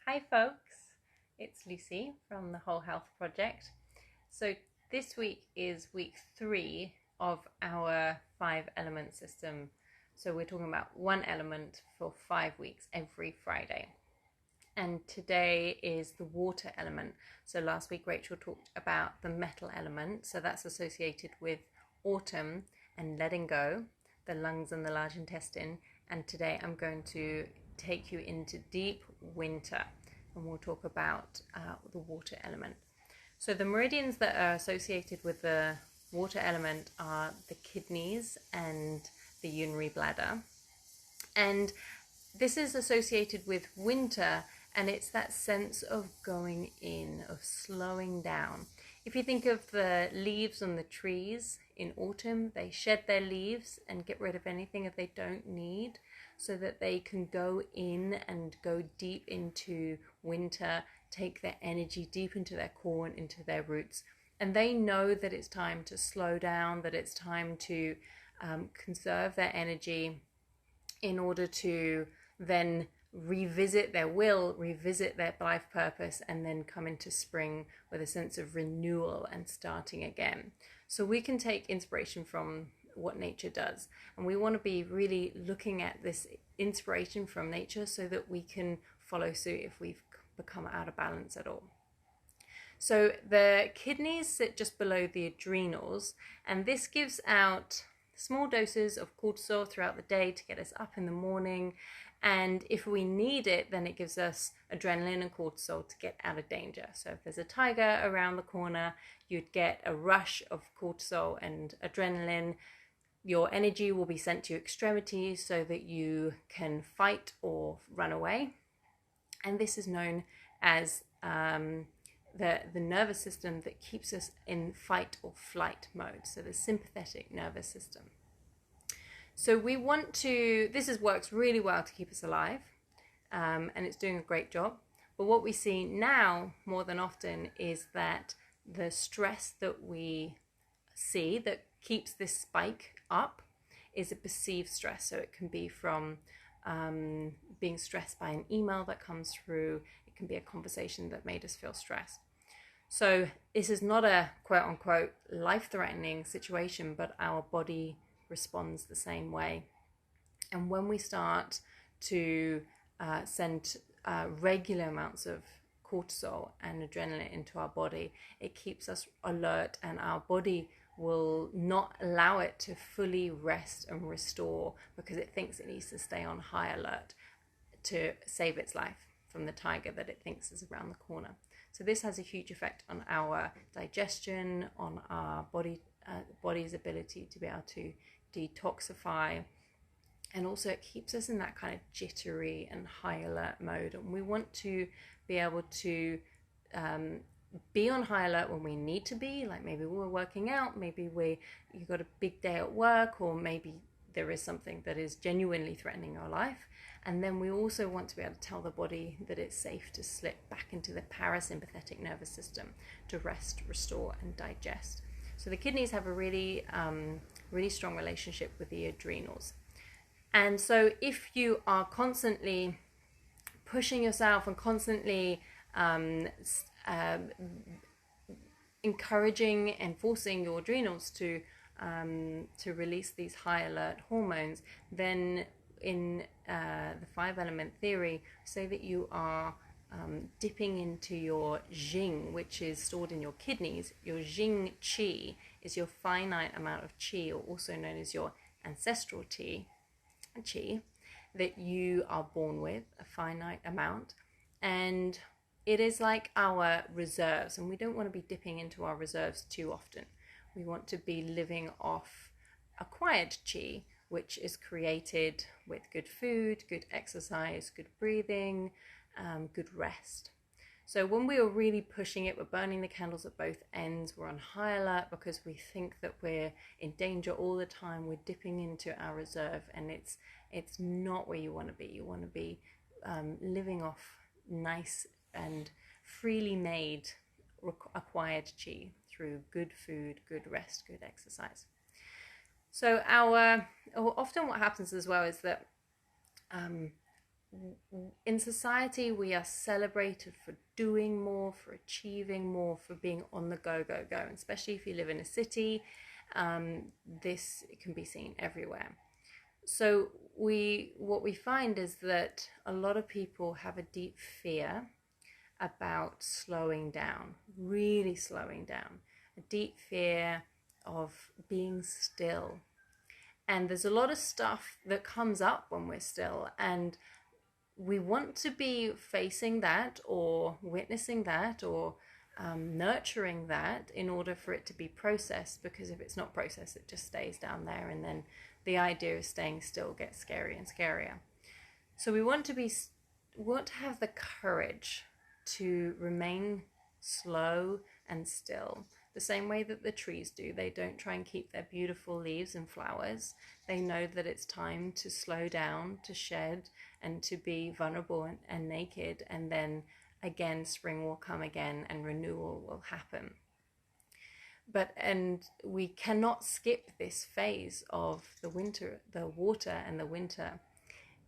Hi folks, it's Lucy from the Whole Health Project. So this week is week 3 of our 5 element system. So we're talking about one element for 5 weeks every Friday. And today is the water element. So last week Rachel talked about the metal element. So that's associated with autumn and letting go, the lungs and the large intestine. And today I'm going to take you into deep winter, and we'll talk about the water element. So the meridians that are associated with the water element are the kidneys and the urinary bladder. And this is associated with winter, and it's that sense of going in, of slowing down. If you think of the leaves on the trees in autumn, they shed their leaves and get rid of anything that they don't need, so that they can go in and go deep into winter, take their energy deep into their core and into their roots. And they know that it's time to slow down, that it's time to conserve their energy in order to then revisit their will, revisit their life purpose, and then come into spring with a sense of renewal and starting again. So we can take inspiration from what nature does, and we want to be really looking at this inspiration from nature so that we can follow suit if we've become out of balance at all. So the kidneys sit just below the adrenals, and this gives out small doses of cortisol throughout the day to get us up in the morning. And if we need it, then it gives us adrenaline and cortisol to get out of danger. So if there's a tiger around the corner, you'd get a rush of cortisol and adrenaline. Your energy will be sent to your extremities so that you can fight or run away. And this is known as the nervous system that keeps us in fight or flight mode. So the sympathetic nervous system. So we want to, works really well to keep us alive, and it's doing a great job. But what we see now more than often is that the stress that we see that keeps this spike up is a perceived stress. So it can be from being stressed by an email that comes through. It can be a conversation that made us feel stressed. So this is not a quote unquote life-threatening situation, but our body responds the same way. And when we start to send regular amounts of cortisol and adrenaline into our body, it keeps us alert, and our body will not allow it to fully rest and restore because it thinks it needs to stay on high alert to save its life from the tiger that it thinks is around the corner. So this has a huge effect on our digestion, on our body's ability to be able to detoxify, and also it keeps us in that kind of jittery and high alert mode. And we want to be able to be on high alert when we need to be, like maybe we're working out, maybe you've got a big day at work, or maybe there is something that is genuinely threatening our life. And then we also want to be able to tell the body that it's safe to slip back into the parasympathetic nervous system to rest, restore, and digest. So the kidneys have a really strong relationship with the adrenals. And so if you are constantly pushing yourself and constantly encouraging and forcing your adrenals to release these high alert hormones, then in the 5-element theory, say that you are dipping into your Jing, which is stored in your kidneys. Your Jing qi is your finite amount of qi, or also known as your ancestral qi, that you are born with, a finite amount. And it is like our reserves, and we don't want to be dipping into our reserves too often. We want to be living off acquired qi, which is created with good food, good exercise, good breathing, good rest. So when we are really pushing it, we're burning the candles at both ends, we're on high alert because we think that we're in danger all the time, we're dipping into our reserve, and it's not where you want to be. You want to be living off nice and freely made acquired qi through good food, good rest, good exercise. So often what happens as well is that in society, we are celebrated for doing more, for achieving more, for being on the go, go, go. And especially if you live in a city, this can be seen everywhere. So what we find is that a lot of people have a deep fear about slowing down, really slowing down, a deep fear of being still. And there's a lot of stuff that comes up when we're still, and we want to be facing that or witnessing that or nurturing that in order for it to be processed, because if it's not processed, it just stays down there, and then the idea of staying still gets scarier and scarier. So we want to have the courage to remain slow and still, the same way that the trees do. They don't try and keep their beautiful leaves and flowers. They know that it's time to slow down, to shed, and to be vulnerable and naked, and then again spring will come again and renewal will happen. And we cannot skip this phase of the winter, the water and the winter.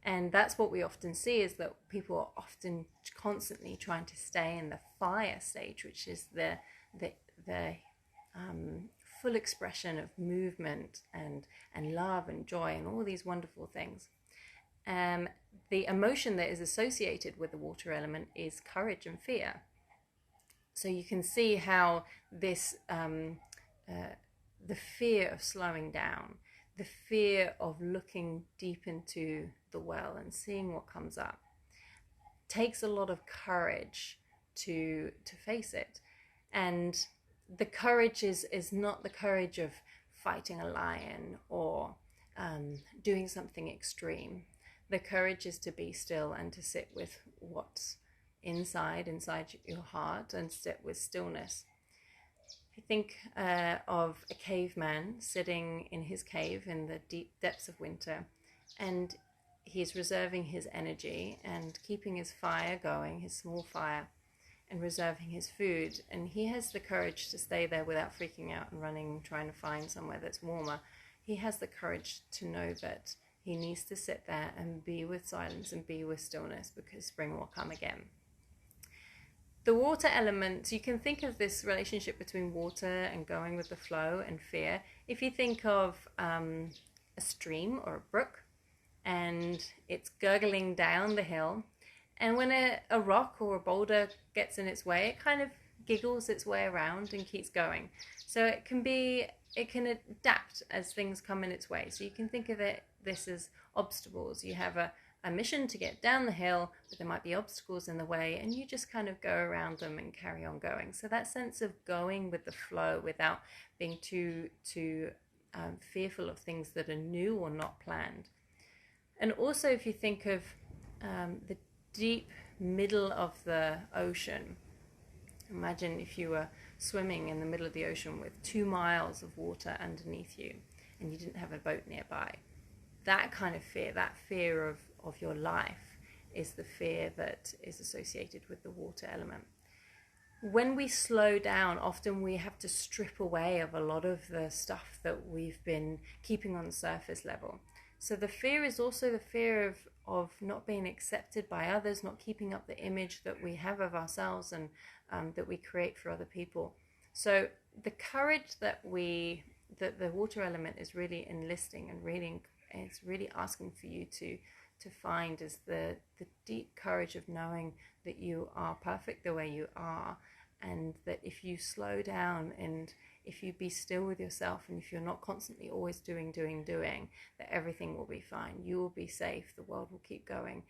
And that's what we often see, is that people are often constantly trying to stay in the fire stage, which is the full expression of movement and love and joy and all these wonderful things. The emotion that is associated with the water element is courage and fear. So you can see how this, the fear of slowing down, the fear of looking deep into the well and seeing what comes up, takes a lot of courage to face it. And the courage is not the courage of fighting a lion or doing something extreme. The courage is to be still and to sit with what's inside your heart, and sit with stillness. I think of a caveman sitting in his cave in the deep depths of winter, and he's reserving his energy and keeping his fire going, his small fire, and reserving his food. And he has the courage to stay there without freaking out and running, trying to find somewhere that's warmer. He has the courage to know that he needs to sit there and be with silence and be with stillness, because spring will come again. The water element, you can think of this relationship between water and going with the flow and fear. If you think of a stream or a brook, and it's gurgling down the hill, and when a rock or a boulder gets in its way, it kind of giggles its way around and keeps going. So it can adapt as things come in its way. So you can think of this as obstacles. You have a mission to get down the hill, but there might be obstacles in the way, and you just kind of go around them and carry on going. So that sense of going with the flow without being too fearful of things that are new or not planned. And also, if you think of the deep middle of the ocean, imagine if you were swimming in the middle of the ocean with 2 miles of water underneath you and you didn't have a boat nearby. That kind of fear, that fear of your life, is the fear that is associated with the water element. When we slow down, often we have to strip away of a lot of the stuff that we've been keeping on the surface level. So the fear is also the fear of not being accepted by others, not keeping up the image that we have of ourselves and that we create for other people. So the courage that the water element is really enlisting and it's really asking for you to find is the deep courage of knowing that you are perfect the way you are, and that if you slow down and if you be still with yourself, and if you're not constantly always doing, that everything will be fine. You will be safe. The world will keep going.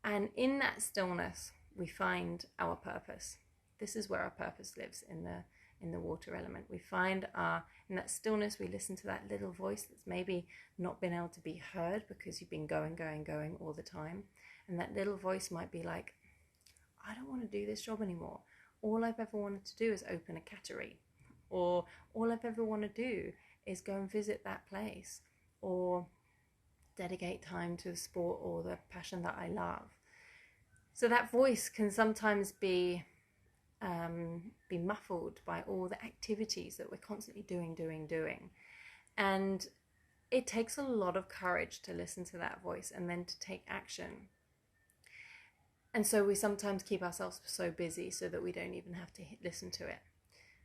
And in that stillness, we find our purpose. This is where our purpose lives, in the water element. We find in that stillness, we listen to that little voice that's maybe not been able to be heard because you've been going all the time. And that little voice might be like, I don't want to do this job anymore. All I've ever wanted to do is open a cattery. Or all I've ever want to do is go and visit that place, or dedicate time to the sport or the passion that I love. So that voice can sometimes be muffled by all the activities that we're constantly doing. And it takes a lot of courage to listen to that voice and then to take action. And so we sometimes keep ourselves so busy so that we don't even have to listen to it.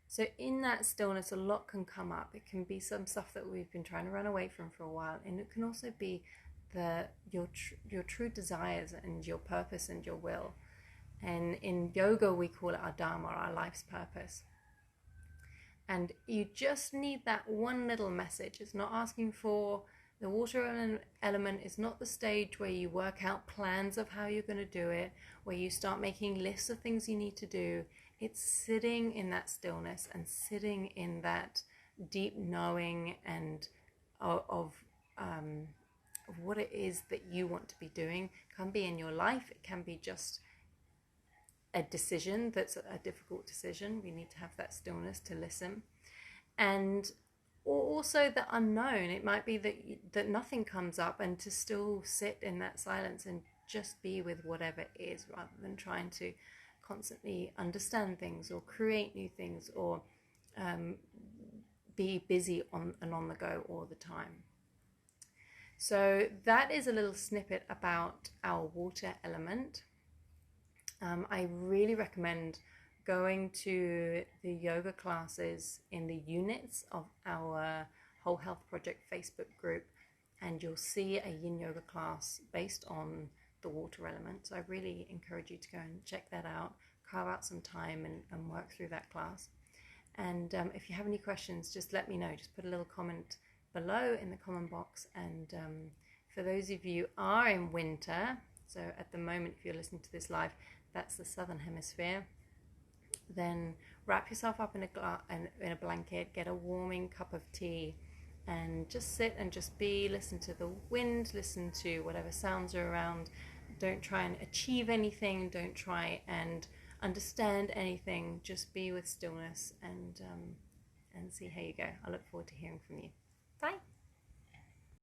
So in that stillness, a lot can come up. It can be some stuff that we've been trying to run away from for a while, and it can also be your true desires and your purpose and your will. And in yoga, we call it our dharma, our life's purpose. And you just need that one little message. It's not asking for the water element. Is not the stage where you work out plans of how you're going to do it, where you start making lists of things you need to do. It's sitting in that stillness and sitting in that deep knowing and of what it is that you want to be doing. It can be in your life. It can be just a decision that's a difficult decision. We need to have that stillness to listen. And also the unknown. It might be that nothing comes up, and to still sit in that silence and just be with whatever is, rather than trying to constantly understand things or create new things or be busy on the go all the time. So that is a little snippet about our water element. I really recommend going to the yoga classes in the units of our Whole Health Project Facebook group, and you'll see a yin yoga class based on the water element. So I really encourage you to go and check that out, carve out some time and work through that class. And if you have any questions, just let me know. Just put a little comment below in the comment box. And for those of you who are in winter, so at the moment, if you're listening to this live, that's the southern hemisphere, then wrap yourself up in a blanket, get a warming cup of tea, and just sit and just be. Listen to the wind, listen to whatever sounds are around. Don't try and achieve anything, don't try and understand anything, just be with stillness and see how you go. I look forward to hearing from you. Bye.